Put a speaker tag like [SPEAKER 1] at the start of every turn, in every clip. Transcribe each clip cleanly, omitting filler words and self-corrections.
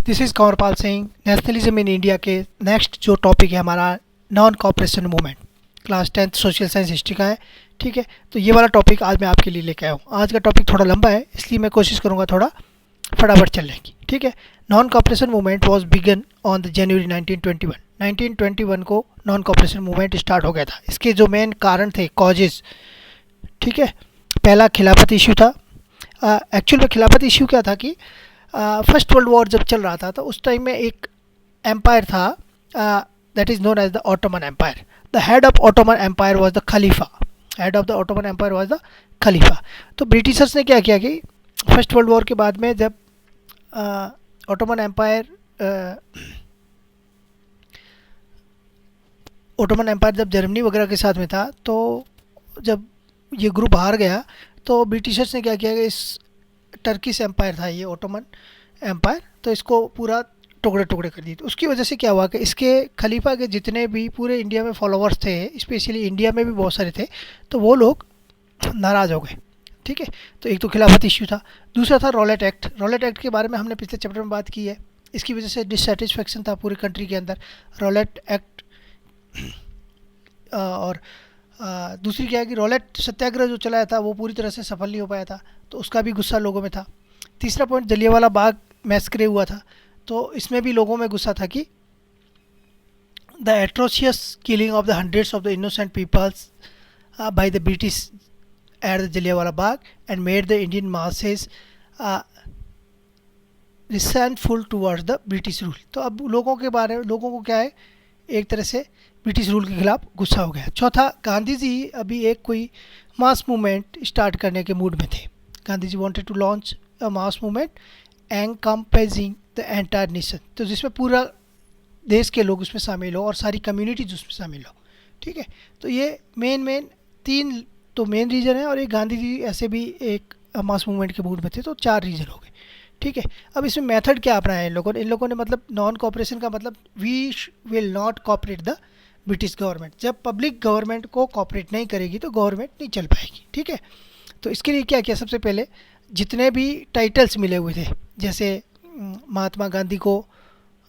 [SPEAKER 1] This is Kanwarpal Singh. Nationalism in India के next जो topic है हमारा non cooperation movement, class 10th social science history का है। ठीक है, तो ये वाला टॉपिक आज मैं आपके लिए लेके आया हूँ। आज का टॉपिक थोड़ा लंबा है, इसलिए मैं कोशिश करूँगा थोड़ा फटाफट चलने की। ठीक है, non cooperation movement was begun on the January 1921। 1921 को नॉन कॉपरेशन मूवमेंट स्टार्ट हो गया था। इसके जो मेन कारण थे, कॉजेज, ठीक है, पहला खिलाफत इशू था। एक्चुअल में खिलाफत इशू क्या था कि फर्स्ट वर्ल्ड वॉर जब चल रहा था तो उस टाइम में एक एम्पायर था, that is known as the Ottoman empire. The head of Ottoman empire was the खलीफा। Head of the Ottoman empire was the खलीफा। तो ब्रिटिशर्स ने क्या किया कि फर्स्ट वर्ल्ड वॉर के बाद में जब ऑटोमन एम्पायर जब जर्मनी वगैरह के साथ में था, तो जब ये ग्रुप हार गया तो ब्रिटिशर्स ने क्या किया कि इस टर्किश एम्पायर था ये ऑटोमन एम्पायर, तो इसको पूरा टुकड़े टुकड़े कर दिए। तो उसकी वजह से क्या हुआ कि इसके खलीफा के जितने भी पूरे इंडिया में फॉलोअर्स थे, स्पेशली इंडिया में भी बहुत सारे थे, तो वो लोग नाराज़ हो गए। ठीक है, तो एक तो खिलाफत इश्यू था, दूसरा था रॉलेट एक्ट। रॉलेट एक्ट के बारे में हमने पिछले चैप्टर में बात की है। इसकी वजह से डिससेटिस्फेक्शन था पूरी कंट्री के अंदर, रॉलेट एक्ट। और दूसरी क्या है कि रॉलेट सत्याग्रह जो चलाया था वो पूरी तरह से सफल नहीं हो पाया था, तो उसका भी गुस्सा लोगों में था। तीसरा पॉइंट, जलियांवाला बाग मैस्करे हुआ था, तो इसमें भी लोगों में गुस्सा था कि the atrocious killing of the hundreds of the innocent peoples by the British at the Jallianwala Bagh and made the Indian masses resentful towards the British rule. तो अब लोगों को क्या है, एक तरह से ब्रिटिश रूल के खिलाफ गुस्सा हो गया। चौथा, गांधी जी अभी एक कोई मास मूवमेंट स्टार्ट करने के मूड में थे। Gandhi ji wanted to launch a mass movement encompassing the entire nation, तो जिसमें पूरा देश के लोग उसमें शामिल हो और सारी कम्युनिटीज उसमें शामिल हो। ठीक है, तो ये मेन तीन तो मेन रीज़न है, और एक गांधी जी ऐसे भी एक मास मूवमेंट के मूड में थे, तो चार रीज़न हो गए। ठीक है, अब इसमें मेथड क्या अपनाया है इन लोगों ने मतलब नॉन कॉपरेशन का मतलब we will not cooperate the British government. जब पब्लिक गवर्नमेंट को कॉपरेट नहीं करेगी तो गवर्नमेंट नहीं चल पाएगी। ठीक है, तो इसके लिए क्या किया, सबसे पहले जितने भी टाइटल्स मिले हुए थे, जैसे महात्मा गांधी को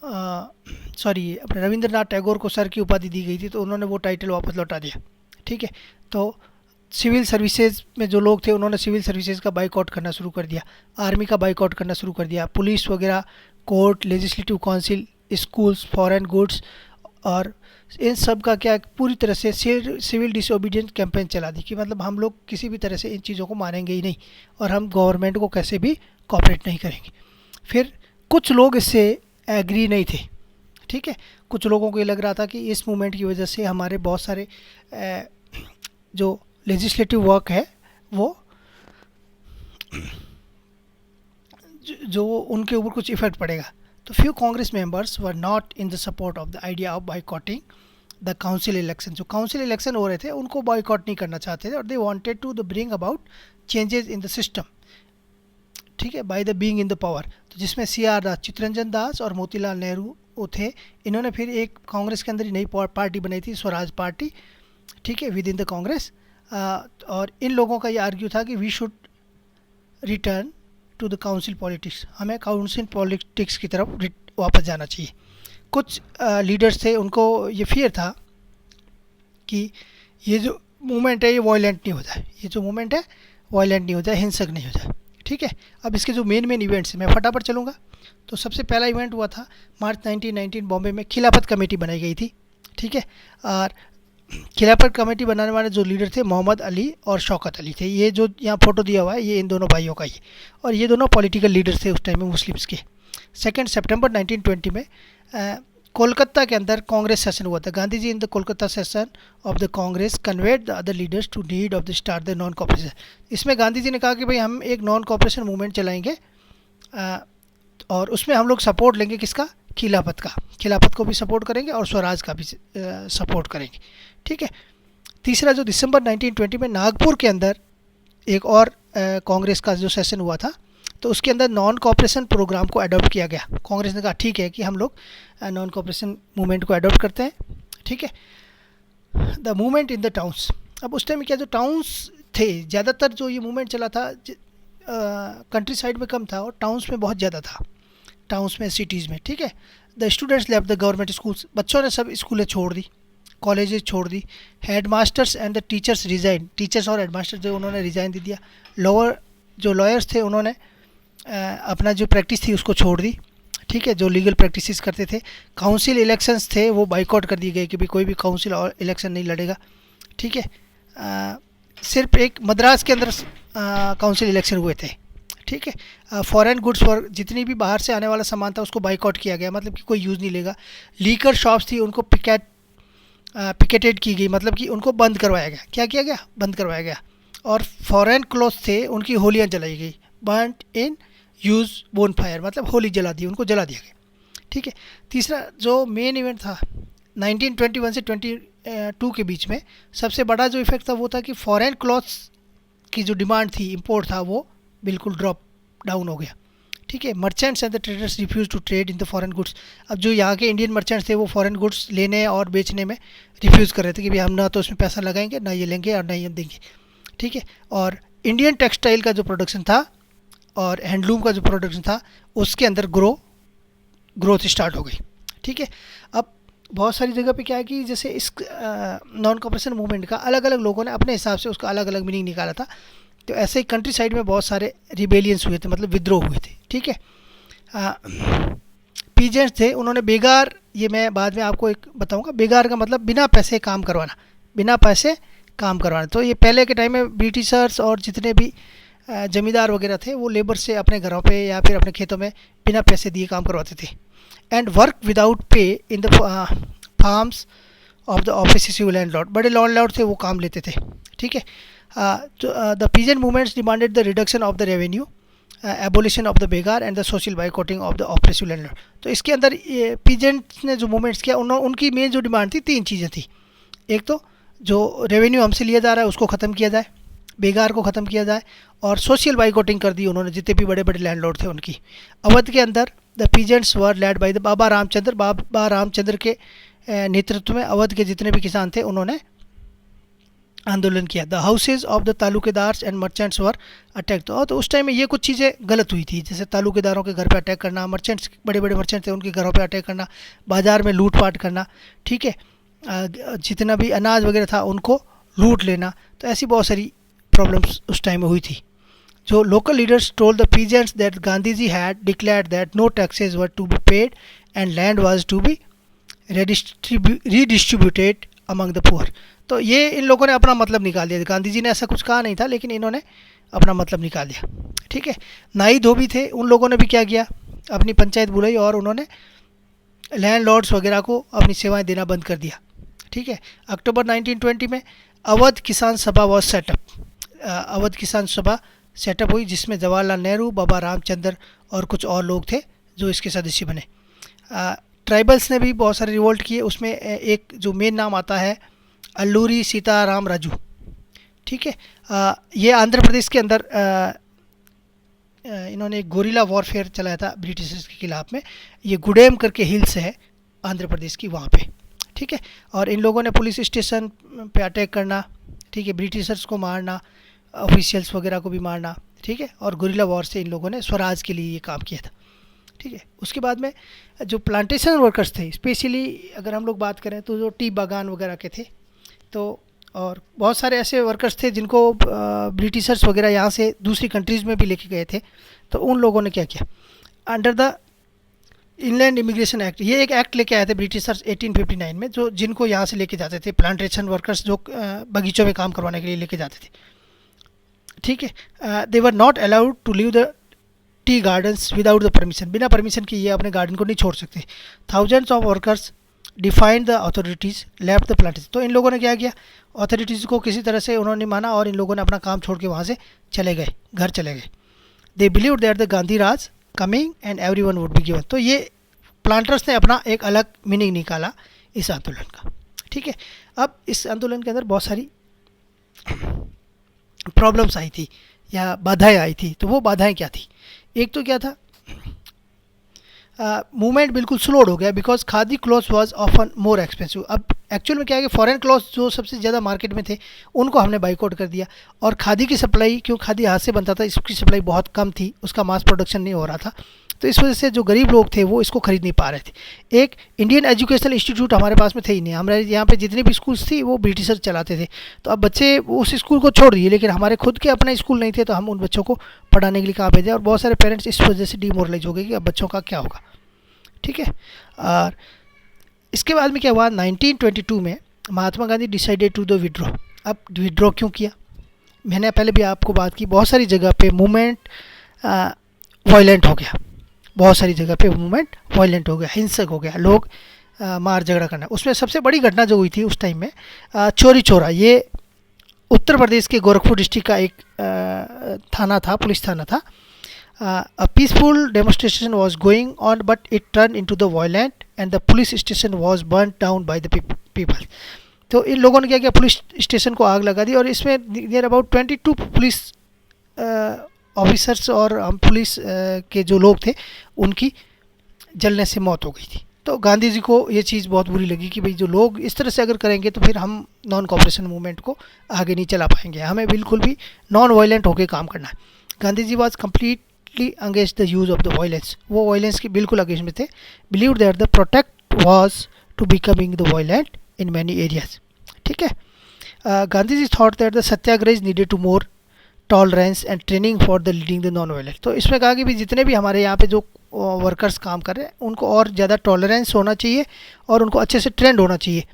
[SPEAKER 1] अपने रविंद्रनाथ टैगोर को सर की उपाधि दी गई थी, तो उन्होंने वो टाइटल वापस लौटा दिया। ठीक है, तो सिविल सर्विसेज में जो लोग थे उन्होंने सिविल सर्विसेज का बाइकआउट करना शुरू कर दिया, आर्मी का बाइकआउट करना शुरू कर दिया, पुलिस वगैरह, court, legislative council, schools, foreign goods, और इन सब का क्या पूरी तरह से सिविल डिसोबीडियंस कैंपेन चला दी कि मतलब हम लोग किसी भी तरह से इन चीज़ों को मानेंगे ही नहीं और हम गवर्नमेंट को कैसे भी कॉपरेट नहीं करेंगे। फिर कुछ लोग इससे एग्री नहीं थे। ठीक है, कुछ लोगों को ये लग रहा था कि इस मूवमेंट की वजह से हमारे बहुत सारे जो लेजिस्लेटिव वर्क है वो जो उनके ऊपर कुछ इफेक्ट पड़ेगा। तो few Congress members were not in the support of the idea of boycotting the council election. जो काउंसिल इलेक्शन हो रहे थे उनको बाइकॉट नहीं करना चाहते थे, और they wanted to the bring about changes in the system. ठीक है, by the being in the power. तो जिसमें CR दास, चित्तरंजन दास और मोतीलाल नेहरू वो थे। इन्होंने फिर एक कांग्रेस के अंदर ही नई पार्टी बनाई थी, स्वराज पार्टी। ठीक है, विद इन द कांग्रेस। और इन लोगों का ये आर्ग्यू था कि we should return to the council politics, हमें काउंसिल पॉलिटिक्स की तरफ वापस जाना चाहिए। कुछ लीडर्स थे, उनको ये फियर था कि ये जो मूवमेंट है ये वायलेंट नहीं हो जाए, ये जो मूवमेंट है वायलेंट नहीं हो जाए, हिंसक नहीं हो जाए। ठीक है, अब इसके जो मेन इवेंट्स हैं मैं फटाफट चलूँगा। तो सबसे पहला इवेंट हुआ था मार्च 1919 बॉम्बे में, खिलाफत कमेटी बनाई गई थी। ठीक है, और खिलाफत कमेटी बनाने वाले जो लीडर थे मोहम्मद अली और शौकत अली थे। ये जो यहाँ फोटो दिया हुआ है ये इन दोनों भाइयों का ही, और ये दोनों पॉलिटिकल लीडर्स थे उस टाइम में मुस्लिम्स के। 2 सितंबर 1920 में कोलकाता के अंदर कांग्रेस सेशन हुआ था। Gandhi ji in the Kolkata session of the Congress conveyed the other leaders to need of the start the non cooperation. इसमें गांधी जी ने कहा कि भाई हम एक नॉन कॉपरेशन मूवमेंट चलाएंगे, और उसमें हम लोग सपोर्ट लेंगे किसका, खिलाफत का। खिलाफत को भी सपोर्ट करेंगे और स्वराज का भी सपोर्ट करेंगे। ठीक है, तीसरा जो दिसंबर 1920 में नागपुर के अंदर एक और कांग्रेस का जो सेशन हुआ था, तो उसके अंदर नॉन कॉपरेशन प्रोग्राम को अडॉप्ट किया गया। कांग्रेस ने कहा ठीक है कि हम लोग नॉन कॉपरेशन मूवमेंट को अडॉप्ट करते हैं। ठीक है, the movement in the towns. अब उस टाइम में क्या जो टाउन्स थे, ज़्यादातर जो ये मूवमेंट चला था कंट्री साइड में कम था और टाउन्स में बहुत ज़्यादा था। टाउन्स में, सिटीज़ में, ठीक है। The students left the government schools, बच्चों ने सब स्कूलें छोड़ दी, कॉलेजेस छोड़ दी। Head masters and the teachers resign, teachers और हेड मास्टर थे उन्होंने रिज़ाइन दे दिया। लोअर जो लॉयर्स थे उन्होंने अपना जो प्रैक्टिस थी उसको छोड़ दी, ठीक है, जो लीगल प्रैक्टिसेस करते थे। काउंसिल इलेक्शंस थे वो बाइकआउट कर दिए गए कि भाई कोई भी काउंसिल और इलेक्शन नहीं लड़ेगा, ठीक है। सिर्फ एक मद्रास के अंदर काउंसिल इलेक्शन हुए थे, ठीक है। फॉरेन गुड्स पर जितनी भी बाहर से आने वाला सामान था उसको बाइकआउट किया गया, मतलब कि कोई यूज़ नहीं लेगा। लीकर शॉप्स थी उनको पिकेटेड की गई, मतलब कि उनको बंद करवाया गया। क्या किया गया? बंद करवाया गया। और फॉरेन क्लोथ्स थे उनकी होलियाँ जलाई गई, बर्नड इन यूज़ बोन फायर, मतलब होली जला दी, उनको जला दिया गया, ठीक है। तीसरा जो मेन इवेंट था 1921 से 22 के बीच में, सबसे बड़ा जो इफेक्ट था वो था कि फॉरेन क्लॉथ्स की जो डिमांड थी, इंपोर्ट था, वो बिल्कुल ड्रॉप डाउन हो गया, ठीक है। Merchants and the traders refuse to trade in the foreign goods. अब जो यहाँ के इंडियन मर्चेंट्स थे वो फॉरेन गुड्स लेने और बेचने में रिफ्यूज़ कर रहे थे कि भाई हम ना तो इसमें पैसा लगाएंगे, ना ये लेंगे और ना ये देंगे, ठीक है। और इंडियन टेक्सटाइल का जो प्रोडक्शन था और हैंडलूम का जो प्रोडक्शन था उसके अंदर ग्रोथ स्टार्ट हो गई, ठीक है। अब बहुत सारी जगह पे क्या है कि जैसे इस नॉन कॉपरेशन मूवमेंट का अलग अलग लोगों ने अपने हिसाब से उसका अलग अलग मीनिंग निकाला था। तो ऐसे ही कंट्री साइड में बहुत सारे रिबेलियंस हुए थे, मतलब विद्रोह हुए थे, ठीक है। पीजेंट्स थे, उन्होंने बेगार, ये मैं बाद में आपको एक बताऊंगा, बेगार का मतलब बिना पैसे काम करवाना, बिना पैसे काम करवाना। तो ये पहले के टाइम में ब्रिटिशर्स और जितने भी ज़मींदार वगैरह थे वो लेबर से अपने घरों पे या फिर अपने खेतों में बिना पैसे दिए काम करवाते थे। And work without pay in the farms of the oppressive landlord, बड़े लैंडलॉर्ड थे वो काम लेते थे, ठीक है। The peasant movements demanded the reduction of the revenue, abolition of the begar and the social boycotting of the oppressive landlord. तो इसके अंदर पीजेंट्स ने जो मूवमेंट्स किया उनकी मेन जो डिमांड थी 3 चीज़ें थी। एक तो जो रेवेन्यू हमसे लिया जा रहा है उसको ख़त्म किया जाए, बेगार को ख़त्म किया जाए, और सोशल बाइकॉटिंग कर दी उन्होंने जितने भी बड़े बड़े लैंडलॉर्ड थे उनकी। अवध के अंदर the peasants were led by the Baba Ramchandra के नेतृत्व में अवध के जितने भी किसान थे उन्होंने आंदोलन किया। The houses of the taluqdars and merchants were attack. तो उस टाइम में ये कुछ चीज़ें गलत हुई थी, जैसे तालुकेदारों के घर पे अटैक करना, मर्चेंट्स, बड़े बड़े मर्चेंट थे उनके घरों पे अटैक करना, बाज़ार में लूटपाट करना, ठीक है। जितना भी अनाज वगैरह था उनको लूट लेना। तो ऐसी बहुत सारी प्रॉब्लम्स उस टाइम में हुई थी। जो local leaders told the peasants that Gandhi ji had declared that no taxes were to be paid and land was to be redistributed among the poor. तो ये इन लोगों ने अपना मतलब निकाल दिया, गांधी जी ने ऐसा कुछ कहा नहीं था लेकिन इन्होंने अपना मतलब निकाल दिया, ठीक है। नाई धोबी थे, उन लोगों ने भी क्या किया, अपनी पंचायत बुलाई और उन्होंने लैंडलॉर्ड्स वगैरह को अपनी सेवाएं देना बंद कर दिया, ठीक है। अक्टूबर 1920 में अवध किसान सभा वॉज सेटअप, अवध किसान सभा सेटअप हुई जिसमें जवाहरलाल नेहरू, बाबा रामचंद्र और कुछ और लोग थे जो इसके सदस्य बने। ट्राइबल्स ने भी बहुत सारे रिवोल्ट किए, उसमें एक जो मेन नाम आता है अल्लूरी सीताराम राजू, ठीक है। ये आंध्र प्रदेश के अंदर इन्होंने एक गोरिल्ला वॉरफेयर चलाया था ब्रिटिशर्स के खिलाफ में। ये गुडेम करके हिल्स है आंध्र प्रदेश की, वहाँ पे, ठीक है। और इन लोगों ने पुलिस स्टेशन पे अटैक करना, ठीक है, ब्रिटिशर्स को मारना, ऑफिशियल्स वगैरह को भी मारना, ठीक है। और गुरिल्ला वॉर से इन लोगों ने स्वराज के लिए ये काम किया था, ठीक है। उसके बाद में जो प्लांटेशन वर्कर्स थे, स्पेशली अगर हम लोग बात करें तो जो टी बागान वगैरह के थे, तो और बहुत सारे ऐसे वर्कर्स थे जिनको ब्रिटिशर्स वगैरह यहाँ से दूसरी कंट्रीज़ में भी लेके गए थे। तो उन लोगों ने क्या किया, under the inland immigration act, ये एक एक्ट लेके आए थे ब्रिटिशर्स 1859 में, जो जिनको यहाँ से लेके जाते थे, प्लांटेशन वर्कर्स जो बगीचों में काम करवाने के लिए लेके जाते थे, ठीक है। They were not allowed to leave the tea gardens without the permission, बिना परमिशन के ये अपने गार्डन को नहीं छोड़ सकते। Thousands of workers defied the authorities left the plantation. तो इन लोगों ने क्या किया, अथॉरिटीज़ को किसी तरह से उन्होंने माना और इन लोगों ने अपना काम छोड़ के वहाँ से चले गए, घर चले गए। They believe that the Gandhi Raj coming and every one would be given. तो ये प्लांटर्स ने अपना एक अलग मीनिंग निकाला इस आंदोलन का, ठीक है। अब इस आंदोलन के अंदर बहुत सारी प्रॉब्लम्स आई थी या बाधाएं आई थी। तो वो बाधाएं क्या थी, एक तो क्या था, मूवमेंट बिल्कुल स्लोड हो गया because khadi clothes was often more expensive. अब एक्चुअल में क्या है कि फॉरेन क्लॉथ्स जो सबसे ज़्यादा मार्केट में थे उनको हमने बाइकआउट कर दिया, और खादी की सप्लाई, क्यों खादी हाथ से बनता था, इसकी सप्लाई बहुत कम थी, उसका मास प्रोडक्शन नहीं हो रहा था, तो इस वजह से जो गरीब लोग थे वो इसको खरीद नहीं पा रहे थे। एक इंडियन एजुकेशनल इंस्टीट्यूट हमारे पास में थे ही नहीं, हमारे यहाँ पे जितने भी स्कूल्स थी वो ब्रिटिशर चलाते थे। तो अब बच्चे उस स्कूल को छोड़ दिए, लेकिन हमारे खुद के अपने स्कूल नहीं थे, तो हम उन बच्चों को पढ़ाने के लिए कहाँ भेजे, और बहुत सारे पेरेंट्स इस वजह से डिमोरलाइज हो गए कि अब बच्चों का क्या होगा। ठीक है, और इसके बाद में क्या हुआ, 1922 में Mahatma Gandhi decided to the withdraw. अब विड्रॉ क्यों किया, मैंने पहले भी आपको बात की, बहुत सारी जगह पे मूवमेंट वायलेंट हो गया, बहुत सारी जगह पे मूवमेंट वायलेंट हो गया, हिंसक हो गया, लोग मार झगड़ा करना। उसमें सबसे बड़ी घटना जो हुई थी उस टाइम में चोरी चोरा, ये उत्तर प्रदेश के गोरखपुर डिस्ट्रिक्ट का एक थाना था, पुलिस थाना था। A peaceful demonstration was going on, but it turned into the violent, and the police station was burnt down by the people. तो इन लोगों ने क्या किया, पुलिस स्टेशन को आग लगा दी, और इसमें नियर अबाउट 22 पुलिस ऑफिसर्स और हम पुलिस के जो लोग थे उनकी जलने से मौत हो गई थी। तो गांधी जी को ये चीज़ बहुत बुरी लगी कि भाई जो लोग इस तरह से अगर करेंगे तो फिर हम नॉन कॉपरेशन मूवमेंट को आगे नहीं चला पाएंगे, हमें बिल्कुल भी नॉन वायलेंट होकर काम करना है। Gandhi ji was completely against the use of the violence, वो वायलेंस की बिल्कुल अगेंस्ट में थे। Believe that the protect was to becoming the violent in many areas. ठीक है, Gandhi ji thought that the satyagraha is needed to more tolerance and training for the leading the non violent. तो इसमें कहा कि भी जितने भी हमारे यहाँ पे जो वर्कर्स काम कर रहे हैं उनको और ज़्यादा टॉलरेंस होना चाहिए और उनको अच्छे से ट्रेंड होना चाहिए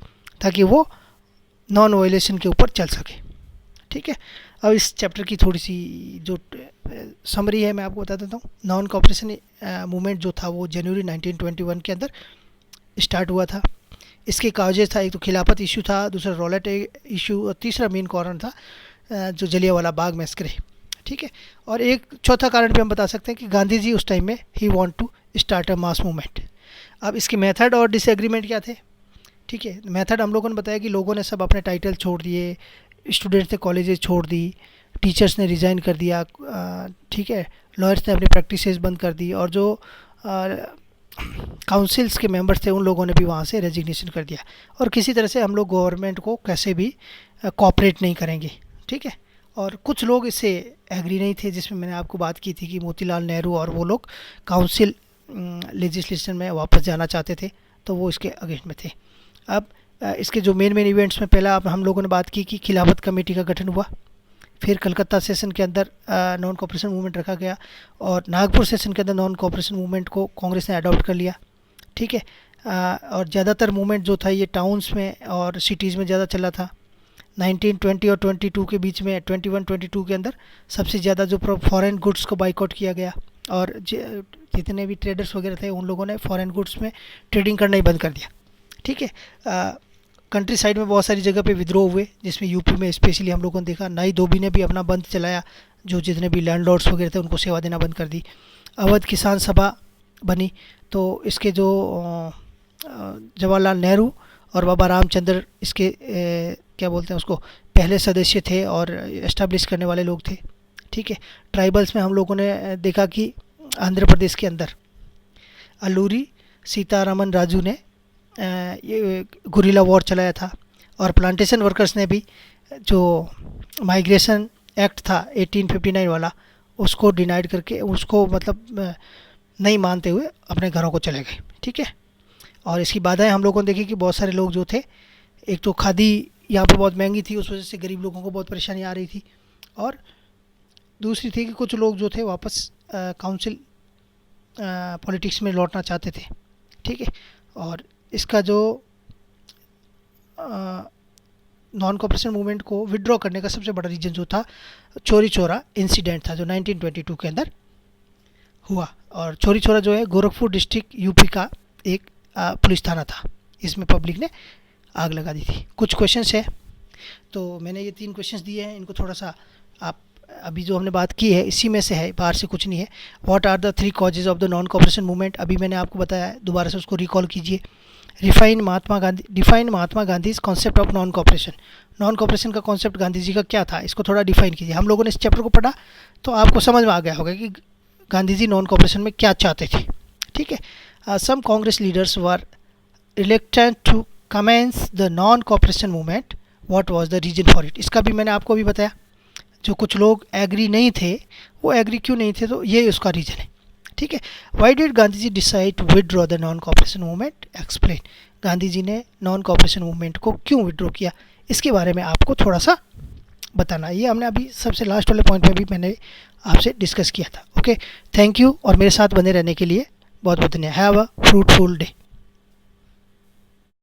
[SPEAKER 1] ताकि वो नॉन वायलेशन के ऊपर चल सके। ठीक है, अब इस चैप्टर की थोड़ी सी जो समरी है मैं आपको बता देता हूँ। नॉन कॉपरेशन मूवमेंट जो था वो जनवरी 1921 के अंदर स्टार्ट हुआ था। इसके काउजेज था, एक तो खिलाफत इशू था, दूसरा रॉलेट इशू, और तीसरा मेन कारण था जो जलियांवाला बाग मैस्कर है। ठीक है, और एक चौथा कारण भी हम बता सकते हैं कि गांधी जी उस टाइम में he want to start a mass movement. अब इसके मेथड और डिसएग्रीमेंट क्या थे। ठीक है, मेथड हम लोगों ने बताया कि लोगों ने सब अपने टाइटल छोड़ दिए, स्टूडेंट्स ने कॉलेजेस छोड़ दी, टीचर्स ने रिज़ाइन कर दिया, ठीक है, लॉयर्स ने अपनी प्रैक्टिसेस बंद कर दी, और जो काउंसिल्स के मेंबर्स थे उन लोगों ने भी वहाँ से रेजिग्नेशन कर दिया, और किसी तरह से हम लोग गवर्नमेंट को कैसे भी कोऑपरेट नहीं करेंगे। ठीक है, और कुछ लोग इससे एग्री नहीं थे, जिसमें मैंने आपको बात की थी कि मोतीलाल नेहरू और वो लोग काउंसिल लेजिस्लेशन में वापस जाना चाहते थे, तो वो इसके अगेंस्ट में थे। अब इसके जो मेन इवेंट्स में पहला अब हम लोगों ने बात की कि खिलाफत कमेटी का गठन हुआ, फिर कलकत्ता सेशन के अंदर नॉन कॉपरेशन मूवमेंट रखा गया, और नागपुर सेशन के अंदर नॉन कॉपरेशन मूवमेंट को कांग्रेस ने अडॉप्ट कर लिया। ठीक है, और ज़्यादातर मूवमेंट जो था ये टाउन्स में और सिटीज़ में ज़्यादा चला था। 1920 और 22 के बीच में 21-22 के अंदर सबसे ज़्यादा जो फॉरेन गुड्स को बाइकआउट किया गया, और जितने भी ट्रेडर्स वगैरह थे उन लोगों ने फॉरेन गुड्स में ट्रेडिंग करना ही बंद कर दिया। ठीक है, कंट्री साइड में बहुत सारी जगह पे विद्रोह हुए, जिसमें यूपी में स्पेशली हम लोगों ने देखा नाई धोबी ने भी अपना बंद चलाया, जो जितने भी लैंडलॉर्ड्स वगैरह थे उनको सेवा देना बंद कर दी। अवध किसान सभा बनी, तो इसके जो जवाहरलाल नेहरू और बाबा रामचंद्र इसके क्या बोलते हैं उसको पहले सदस्य थे और एस्टेब्लिश करने वाले लोग थे। ठीक है, ट्राइबल्स में हम लोगों ने देखा कि आंध्र प्रदेश के अंदर अल्लूरी सीतारामन राजू ने ये गुरिल्ला वॉर चलाया था, और प्लांटेशन वर्कर्स ने भी जो माइग्रेशन एक्ट था 1859 वाला उसको डिनाइड करके, उसको मतलब नहीं मानते हुए अपने घरों को चले गए। ठीक है, और इसकी बाधाएं हम लोगों ने देखी कि बहुत सारे लोग जो थे, एक तो खादी यहाँ पे बहुत महंगी थी, उस वजह से गरीब लोगों को बहुत परेशानी आ रही थी, और दूसरी थी कि कुछ लोग जो थे वापस काउंसिल पॉलिटिक्स में लौटना चाहते थे। ठीक है, और इसका जो नॉन कॉपरेशन मूवमेंट को विड्रॉ करने का सबसे बड़ा रीज़न जो था चोरी चोरा इंसिडेंट था, जो 1922 के अंदर हुआ। और चोरी चोरा जो है गोरखपुर डिस्ट्रिक्ट यूपी का एक पुलिस थाना था, इसमें पब्लिक ने आग लगा दी थी। कुछ क्वेश्चंस है, तो मैंने ये 3 क्वेश्चंस दिए हैं, इनको थोड़ा सा आप अभी जो हमने बात की है इसी में से है, बाहर से कुछ नहीं है। What are the 3 causes of the non cooperation movement, अभी मैंने आपको बताया है, दोबारा से उसको रिकॉल कीजिए। Define Mahatma Gandhi concept of non cooperation, non cooperation का कॉन्सेप्ट गांधी जी का क्या था, इसको थोड़ा डिफाइन कीजिए। हम लोगों ने इस चैप्टर को पढ़ा तो आपको समझ में आ गया होगा कि गांधी जी नॉन कॉपरेशन में क्या चाहते थे। ठीक है, some Congress leaders were reluctant to commence the non cooperation movement, what was the reason for it, इसका भी मैंने आपको अभी बताया। जो कुछ लोग एग्री नहीं थे वो एग्री क्यों नहीं थे, तो ये उसका रीज़न है। ठीक ठीक है। Why did Gandhi ji decide to withdraw the non cooperation movement, explain. Gandhi ji ने नॉन कॉपरेशन मूवमेंट को क्यों विदड्रॉ किया, इसके बारे में आपको थोड़ा सा बताना। ये हमने अभी सबसे लास्ट वाले पॉइंट में भी मैंने आपसे डिस्कस किया था। ओके, थैंक यू, और मेरे साथ बने रहने के लिए बहुत बहुत धन्यवाद। Have a fruitful day.